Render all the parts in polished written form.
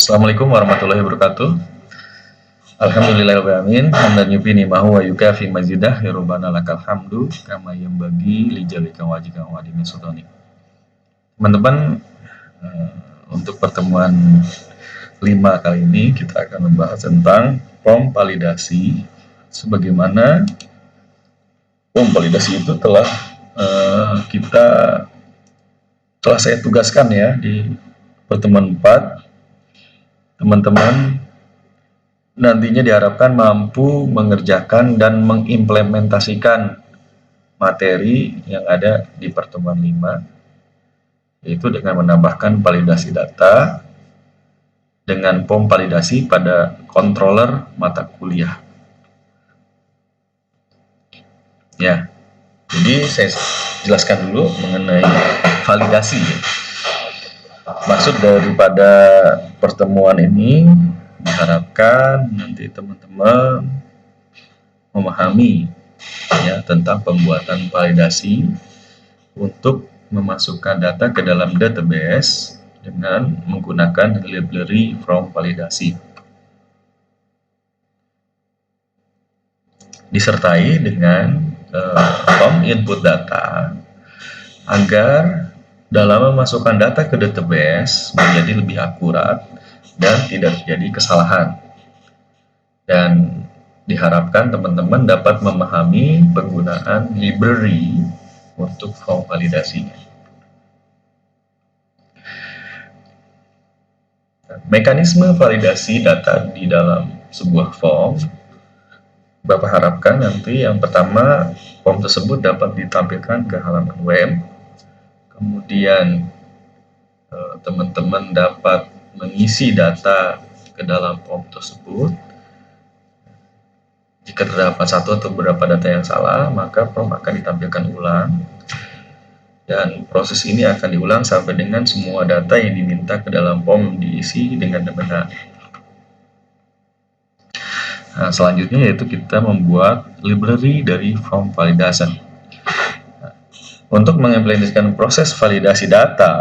Assalamualaikum warahmatullahi wabarakatuh. Alhamdulillahirrahmanirrahim. Hamdan yufini ma huwa yukafi mazidah ya rabbana lakal hamdu kama yanbaghi li jalika wajhika wa adimi sultanik. Teman-teman, untuk pertemuan 5 kali ini kita akan membahas tentang form validasi, sebagaimana form validasi itu telah saya tugaskan ya di pertemuan 4. Teman-teman nantinya diharapkan mampu mengerjakan dan mengimplementasikan materi yang ada di pertemuan 5, yaitu dengan menambahkan validasi data dengan form validasi pada controller mata kuliah. Ya, jadi saya jelaskan dulu mengenai validasi. Maksud daripada pertemuan ini diharapkan nanti teman-teman memahami ya tentang pembuatan validasi untuk memasukkan data ke dalam database dengan menggunakan library form validasi, disertai dengan form input data agar dalam memasukkan data ke database menjadi lebih akurat dan tidak terjadi kesalahan. Dan diharapkan teman-teman dapat memahami penggunaan library untuk form validasinya. Mekanisme validasi data di dalam sebuah form, Bapak harapkan nanti yang pertama form tersebut dapat ditampilkan ke halaman web. Kemudian teman-teman dapat mengisi data ke dalam form tersebut. Jika terdapat satu atau beberapa data yang salah, maka form akan ditampilkan ulang. Dan proses ini akan diulang sampai dengan semua data yang diminta ke dalam form diisi dengan benar. Nah, selanjutnya yaitu kita membuat library dari form validasi. Untuk mengimplementasikan proses validasi data,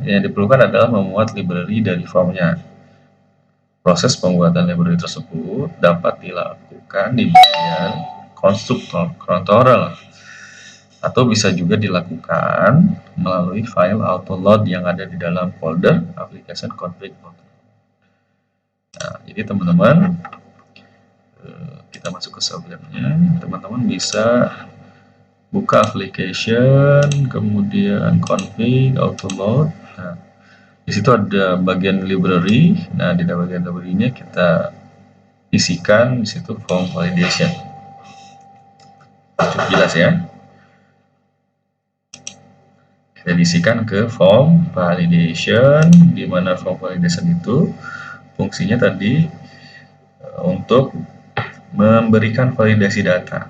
yang diperlukan adalah memuat library dari formnya. Proses pembuatan library tersebut dapat dilakukan di bagian konstruktor controller, atau bisa juga dilakukan melalui file autoload yang ada di dalam folder application config. Nah, jadi teman-teman, kita masuk ke sublemnya. Teman-teman bisa buka application, kemudian config, autoload. Nah, di situ ada bagian library. Nah, di bagian library-nya kita isikan di situ form validation. Cukup jelas ya. Kita isikan ke form validation, di mana form validation itu fungsinya tadi untuk memberikan validasi data.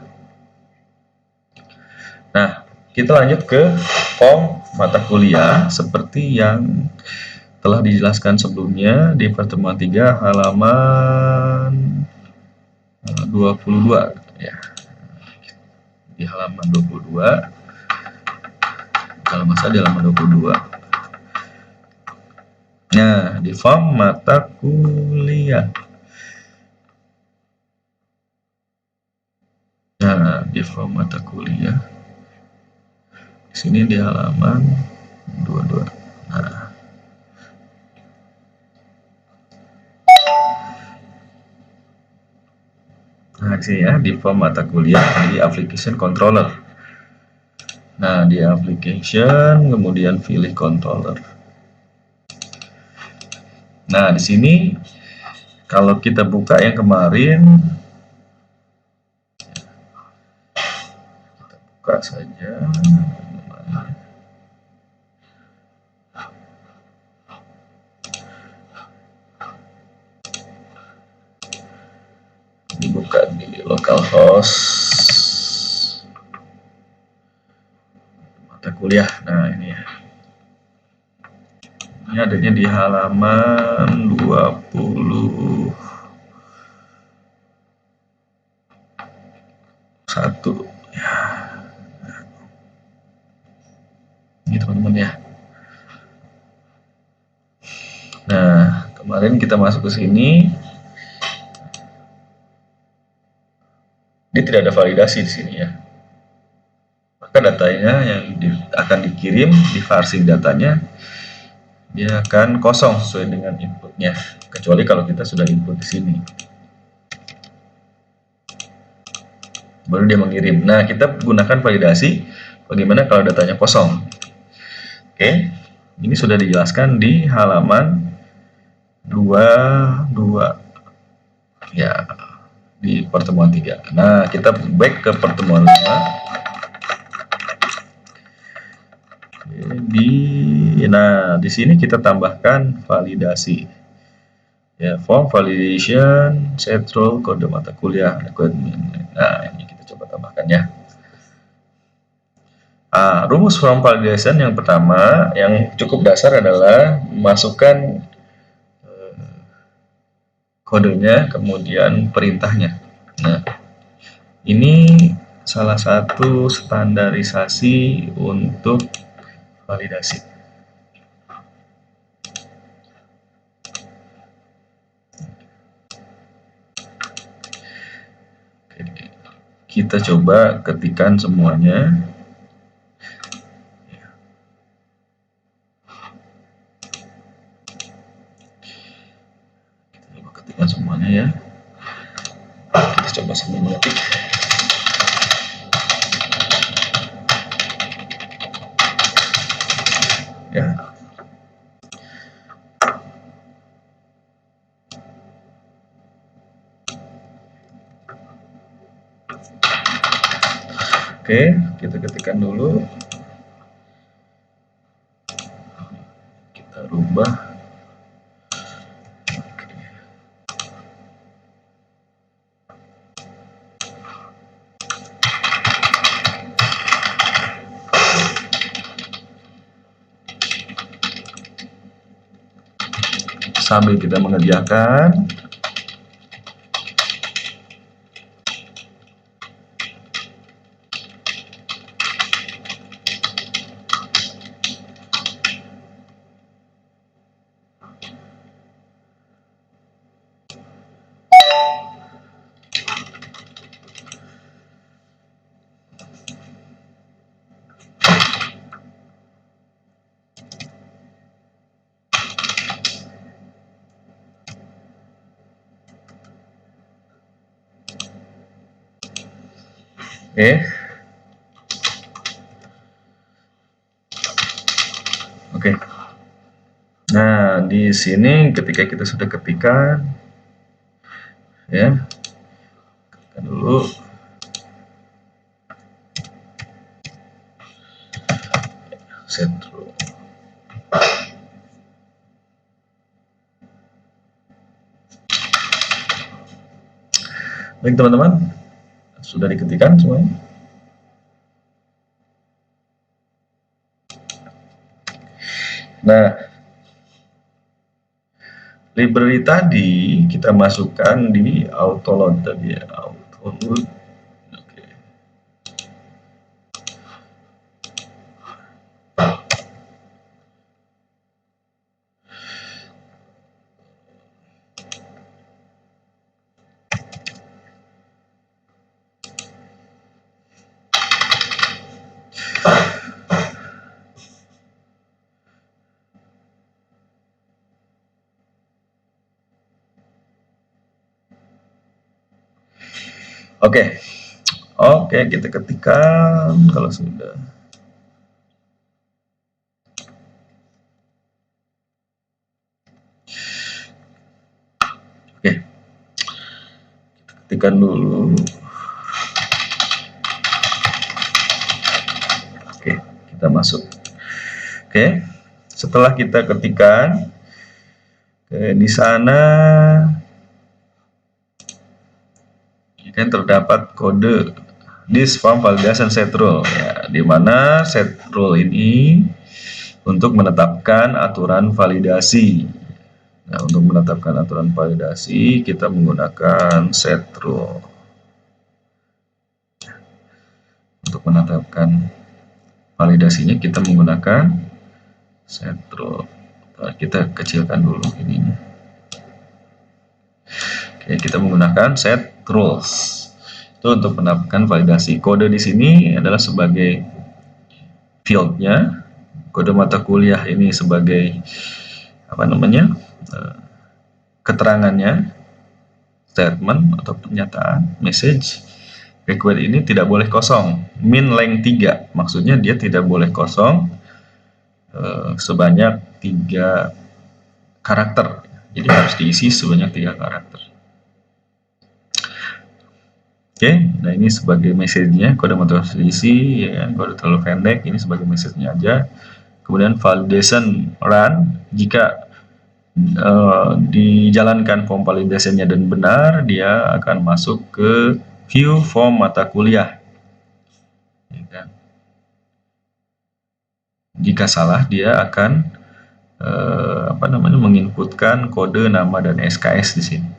Nah, kita lanjut ke form mata kuliah seperti yang telah dijelaskan sebelumnya di pertemuan 3 halaman 22 ya. Di halaman 22. Kalau masa di halaman 22. Nah, di form mata kuliah. Nah, di form mata kuliah. Di sini di halaman 22. Nah, di sini ya, di form mata kuliah di application controller. Nah, di application kemudian pilih controller. Nah, di sini kalau kita buka yang kemarin, kita buka saja. Dibuka di localhost mata kuliah. Nah, ini ya. Ini adanya di halaman 21 ya. Ini teman-teman ya. Nah, Kemarin kita masuk ke sini, dia tidak ada validasi di sini ya. Maka datanya yang akan dikirim di parsing datanya, dia akan kosong sesuai dengan inputnya, kecuali kalau kita sudah input di sini. Baru dia mengirim. Nah, kita gunakan validasi bagaimana kalau datanya kosong. Oke, ini sudah dijelaskan di halaman 22 ya, di pertemuan 3. Nah, kita back ke pertemuan 5. Di sini kita tambahkan validasi ya, form validation, set role, kode mata kuliah, requirement. Nah, ini kita coba tambahkan ya. Rumus form validation yang pertama, yang cukup dasar adalah masukkan kodenya, kemudian perintahnya. Nah, ini salah satu standarisasi untuk validasi. Kita coba ketikkan semuanya. Kita coba ketikkan semuanya ya. Kita coba sambil mengetik. Ya. Oke, kita ketikkan dulu. Kita rubah. Sambil kita mengerjakan. Oke. Nah, di sini ketika kita sudah ketikkan, ya, ketikkan dulu. Set rule. Baik teman-teman, sudah diketikkan semuanya. Nah, library tadi kita masukkan di autoload tadi ya, autoload. Oke. Oke, kita ketikkan kalau sudah. Oke, kita ketikkan dulu. Oke, kita masuk. Oke, setelah kita ketikkan, di sana kan terdapat kode this form validation set rule ya, di mana set rule ini untuk menetapkan aturan validasi. Nah, untuk menetapkan aturan validasi kita menggunakan set rule. Untuk menetapkan validasinya kita menggunakan set rule. Nah, kita kecilkan dulu ininya. Ya, kita menggunakan set rules. Itu untuk menambahkan validasi. Kode di sini adalah sebagai fieldnya, kode mata kuliah ini sebagai apa namanya keterangannya, statement atau pernyataan, message. Request ini tidak boleh kosong. Min length 3, maksudnya dia tidak boleh kosong sebanyak 3 karakter. Jadi harus diisi sebanyak 3 karakter. Oke, nah ini sebagai message-nya, kode motivasi isi, ya kan, kode terlalu pendek, ini sebagai message-nya aja. Kemudian validation run, jika dijalankan form validation-nya dan benar, dia akan masuk ke view form mata kuliah. Ya kan? Jika salah, dia akan menginputkan kode, nama, dan SKS di sini.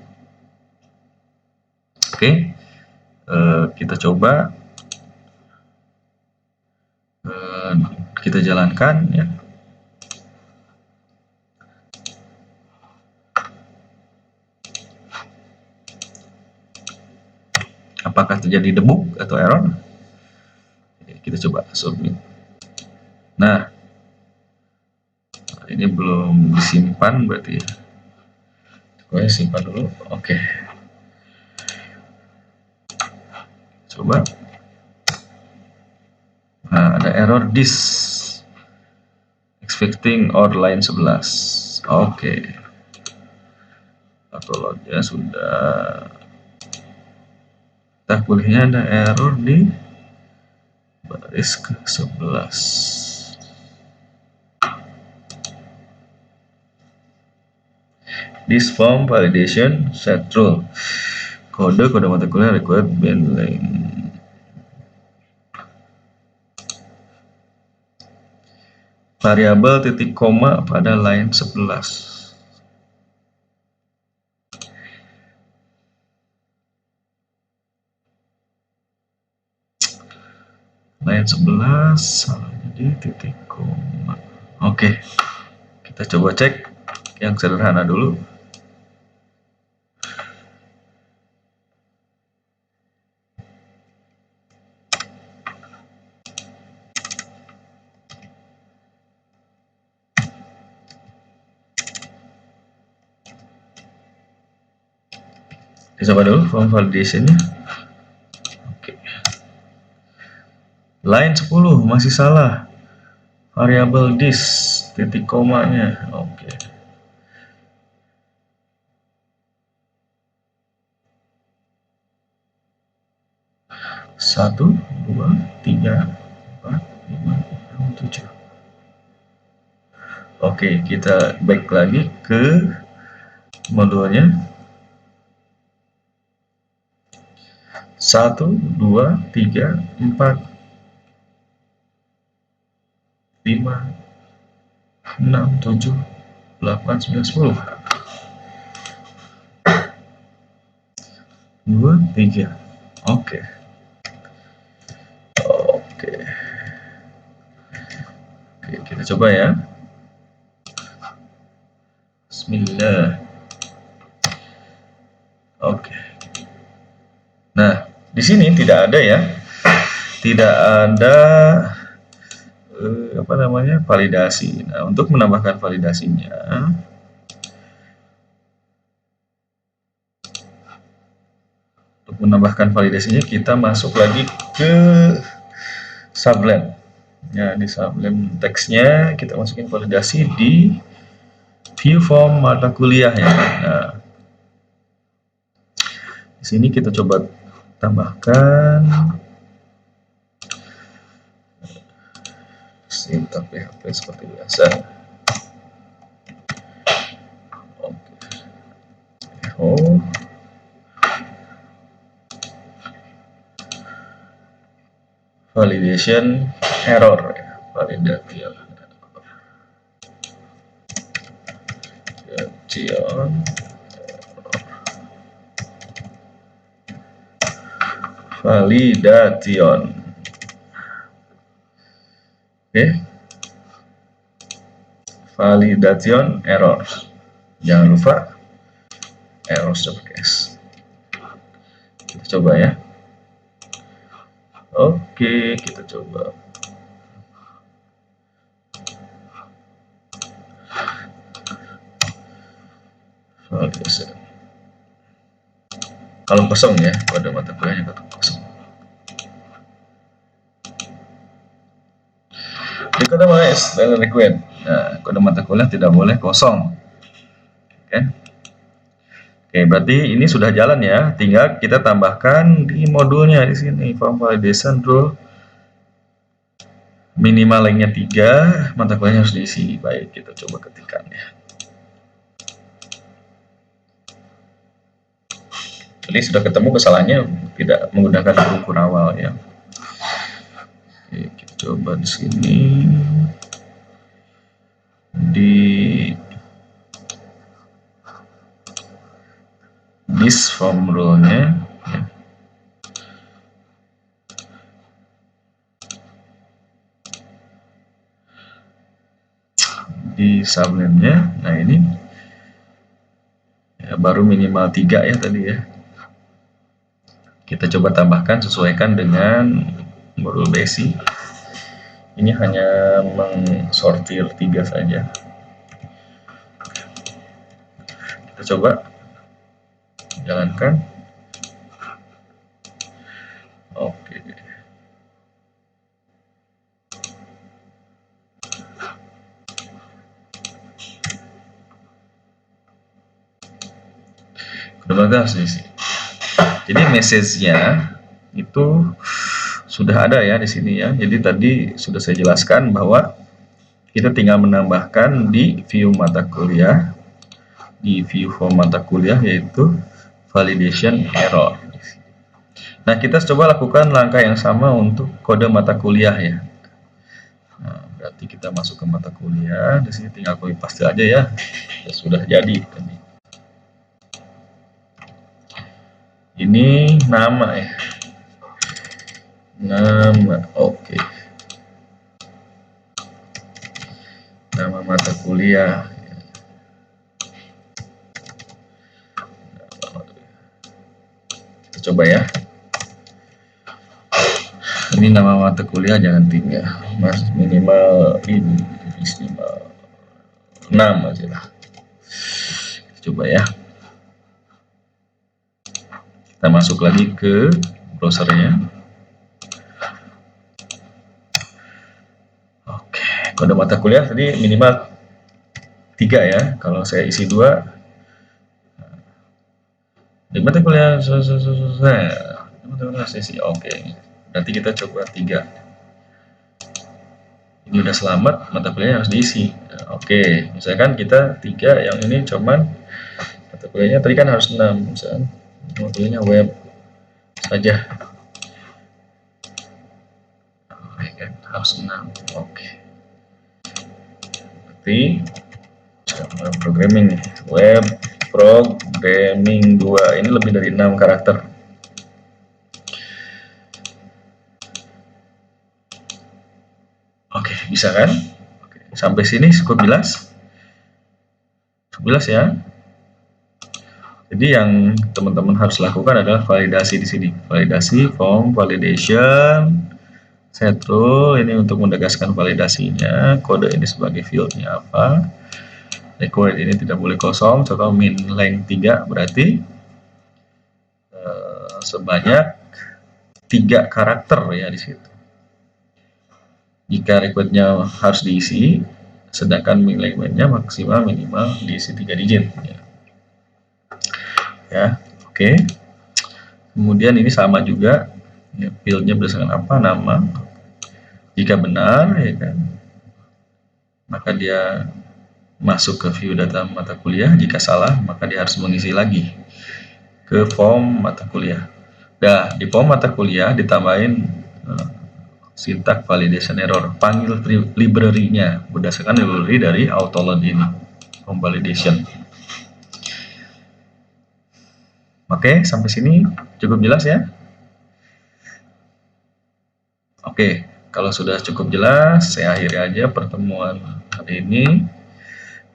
Oke. Kita coba kita jalankan ya. Apakah terjadi debug atau error? Kita coba submit. Nah, ini belum disimpan berarti. Gue simpan dulu. Oke. Coba. Nah, ada error this expecting or line 11. Oke. Uploadnya sudah. Kita kuliahnya ada error di baris ke-11. This form validation set rule. Kode mata kuliah required band length. Variabel titik koma pada line 11. Line 11 salahnya di titik koma. Oke, kita coba cek yang sederhana dulu. Kita coba dulu form validation-nya. Oke. Line 10 masih salah. Variabel this titik komanya. Oke. Satu, 2, 3, 4, 5, 6, 7. Oke, kita back lagi ke modulnya. 1, 2, 3, 4, 5, 6, 7, 8, 9, 10. 2, 3. Oke. Oke, kita coba ya. Bismillah. Oke. Nah, di sini tidak ada ya. Tidak ada validasi. Nah, untuk menambahkan validasinya, kita masuk lagi ke Sublime. Ya, di Sublime teksnya kita masukin validasi di view form mata kuliah ya. Nah, di sini kita coba tambahkan sintak PHP seperti biasa. Oke. Oh. Validation error ya. Validation validation. Oke. Validation error. Jangan lupa error uppercase. Coba ya. Oke, kita coba. Kalau kosong ya, pada mata kuliahnya kosong. Kode is required. Nah, kode mata kuliah tidak boleh kosong. Oke. Oke, berarti ini sudah jalan ya. Tinggal kita tambahkan di modulnya di sini form validation rule. Minimal lengnya 3, mata kuliahnya harus diisi. Baik, kita coba ketikkan ya. Jadi sudah ketemu kesalahannya tidak menggunakan huruf kurawal ya. Oke, kita coba di sini di this form rule-nya ya. Di subline-nya, nah ini ya, baru minimal 3 ya tadi ya. Kita coba tambahkan, sesuaikan dengan modul basic. Ini hanya mengsortir 3 saja. Kita coba jalankan. Oke. Lembaga harus diisi. Jadi message-nya itu sudah ada ya di sini ya. Jadi tadi sudah saya jelaskan bahwa kita tinggal menambahkan di view mata kuliah, di view form mata kuliah, yaitu validation error. Nah, kita coba lakukan langkah yang sama untuk kode mata kuliah ya. Nah, berarti kita masuk ke mata kuliah, di sini tinggal copy paste aja ya. Sudah jadi. Ini nama ya. Nama, oke. Nama mata kuliah. Kita coba ya. Ini nama mata kuliah jangan 3, mas minimal ini minimal 6 aja lah. Kita coba ya. Kita masuk lagi ke browsernya. Oke, kode mata kuliah tadi minimal 3 ya. Kalau saya isi 2, di mata kuliah sesi. Oke, berarti kita coba 3. Ini udah selamat, mata kuliahnya harus diisi. Oke, misalkan kita 3, yang ini cuman mata kuliahnya tadi kan harus 6, misalkan mata kuliahnya web saja. Oke, kan harus 6. Oke. Berarti programming web programming 2 ini lebih dari 6 karakter. Oke, bisa kan? Oke, sampai sini cukup jelas? Cukup jelas ya? Jadi yang teman-teman harus lakukan adalah validasi di sini. Validasi form validation set rule ini untuk menegaskan validasinya. Kode ini sebagai fieldnya apa? Required ini tidak boleh kosong. Contoh min length 3 berarti sebanyak 3 karakter ya di situ. Jika requirednya harus diisi, sedangkan min length-nya maksimal minimal diisi 3 digit. Ya, oke. Kemudian ini sama juga, ya, fieldnya berdasarkan apa, nama. Jika benar, ya kan, maka dia masuk ke view data mata kuliah. Jika salah, maka dia harus mengisi lagi ke form mata kuliah. Nah, di form mata kuliah ditambahin syntax validation error, panggil library-nya berdasarkan library dari autoload ini, form validation. Oke, sampai sini cukup jelas ya? Oke, kalau sudah cukup jelas, saya akhiri aja pertemuan hari ini.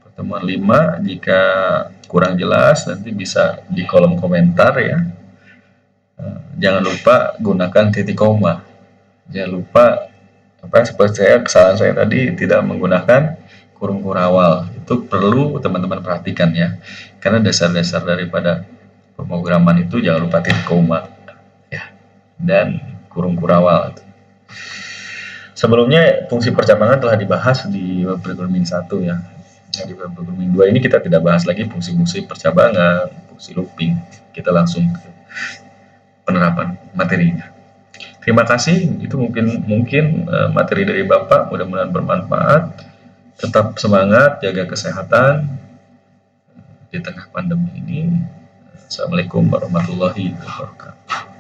Pertemuan 5, jika kurang jelas nanti bisa di kolom komentar ya. Jangan lupa gunakan titik koma. Jangan lupa seperti kesalahan saya tadi tidak menggunakan kurung kurawal. Itu perlu teman-teman perhatikan ya. Karena dasar-dasar daripada pemrograman itu jangan lupa titik koma ya dan kurung kurawal. Sebelumnya fungsi percabangan telah dibahas di web programming 1 ya. Nah, di web programming 2 ini kita tidak bahas lagi fungsi-fungsi percabangan, fungsi looping. Kita langsung ke penerapan materinya. Terima kasih, itu mungkin materi dari Bapak, mudah-mudahan bermanfaat. Tetap semangat, jaga kesehatan di tengah pandemi ini. Assalamualaikum warahmatullahi wabarakatuh.